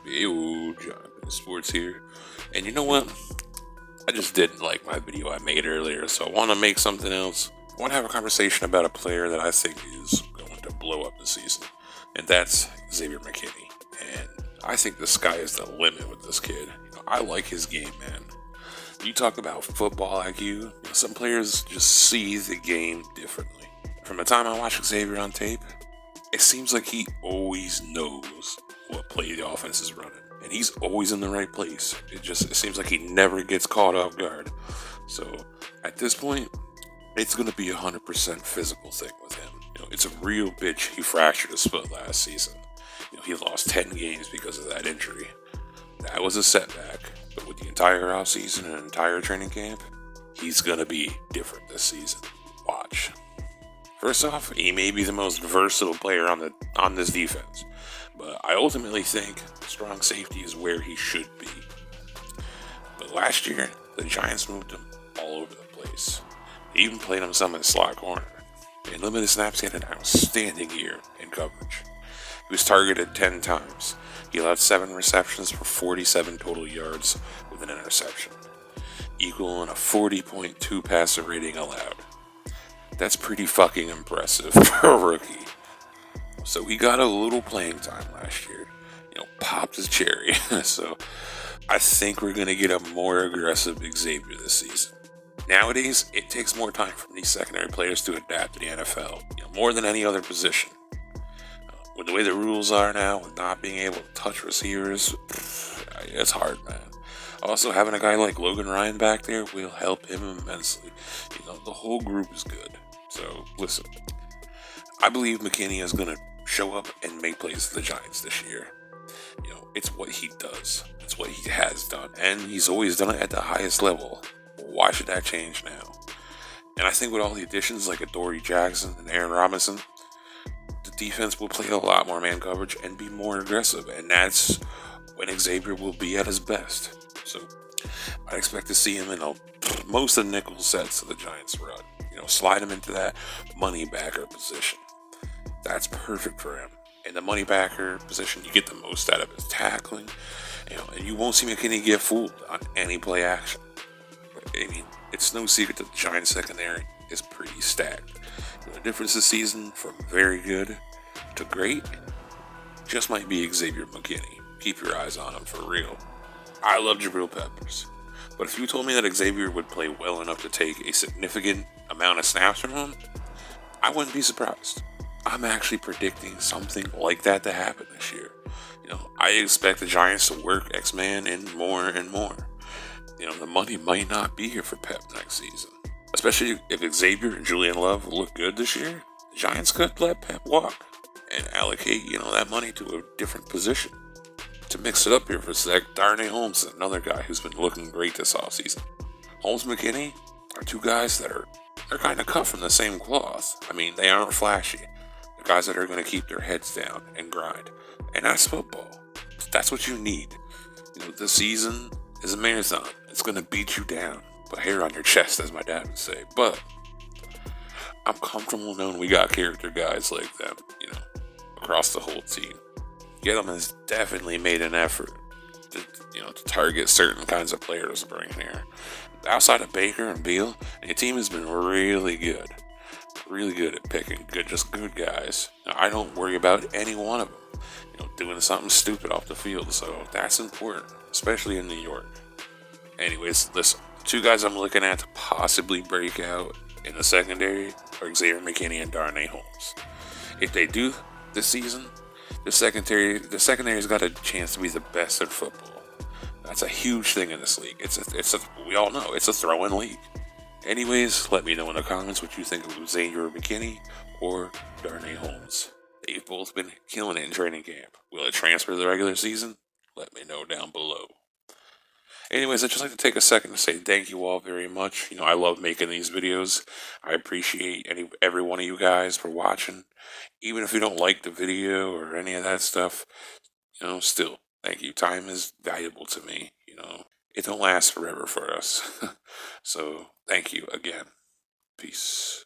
Ew, Jonathan Sports here. And you know what? I just didn't like my video I made earlier, so I want to make something else. I want to have a conversation about a player that I think is going to blow up this season, and that's Xavier McKinney. And I think the sky is the limit with this kid. I like his game, man. You talk about football IQ, some players just see the game differently. From the time I watch Xavier on tape, it seems like he always knows what play the offense is running. And he's always in the right place. It seems like he never gets caught off guard. So at this point, it's going to be 100% physical thing with him. It's a real bitch. He fractured his foot last season. He lost 10 games because of that injury. That was a setback. But with the entire offseason and entire training camp, he's going to be different this season. Watch. First off, he may be the most versatile player on this defense, but I ultimately think strong safety is where he should be. But last year, the Giants moved him all over the place. They even played him some in slot corner. In limited snaps, he had an outstanding year in coverage. He was targeted 10 times. He allowed 7 receptions for 47 total yards with an interception, equaling a 40.2 passer rating allowed. That's pretty fucking impressive for a rookie. So he got a little playing time last year. Popped his cherry. So I think we're going to get a more aggressive Xavier this season. Nowadays, it takes more time for these secondary players to adapt to the NFL, more than any other position. With the way the rules are now, with not being able to touch receivers, it's hard, man. Also, having a guy like Logan Ryan back there will help him immensely. The whole group is good. So, listen, I believe McKinney is going to show up and make plays for the Giants this year. It's what he does. It's what he has done. And he's always done it at the highest level. Why should that change now? And I think with all the additions like Adoree Jackson and Aaron Robinson, the defense will play a lot more man coverage and be more aggressive. And that's when Xavier will be at his best. So, I expect to see him in most of the nickel sets of the Giants run. Slide him into that money backer position. That's perfect for him. In the money backer position, you get the most out of his tackling. And you won't see McKinney get fooled on any play action. It's no secret that the Giants secondary is pretty stacked. The difference this season from very good to great just might be Xavier McKinney. Keep your eyes on him for real. I love Jabril Peppers. But if you told me that Xavier would play well enough to take a significant amount of snaps from him, I wouldn't be surprised. I'm actually predicting something like that to happen this year. I expect the Giants to work X-Man in more and more. The money might not be here for Pep next season. Especially if Xavier and Julian Love look good this year, the Giants could let Pep walk and allocate, that money to a different position. To mix it up here for a sec, Darnay Holmes is another guy who's been looking great this offseason. Holmes and McKinney are two guys that they're kind of cut from the same cloth. They aren't flashy. They're guys that are going to keep their heads down and grind. And that's football. That's what you need. This season is a marathon. It's going to beat you down. Put hair on your chest, as my dad would say. But I'm comfortable knowing we got character guys like them, across the whole team. Gettleman has definitely made an effort to target certain kinds of players to bring here. Outside of Baker and Beal, the team has been really good. Really good at picking just good guys. I don't worry about any one of them, doing something stupid off the field. So that's important, especially in New York. Anyways, listen, the two guys I'm looking at to possibly break out in the secondary are Xavier McKinney and Darnay Holmes. If they do this season, the secondary's got a chance to be the best in football. That's a huge thing in this league. We all know it's a throw-in league. Anyways, let me know in the comments what you think of Xavier McKinney or Darnay Holmes. They've both been killing it in training camp. Will it transfer to the regular season? Let me know down below. Anyways, I'd just like to take a second to say thank you all very much. I love making these videos. I appreciate every one of you guys for watching. Even if you don't like the video or any of that stuff, still, thank you. Time is valuable to me. It don't last forever for us. So, thank you again. Peace.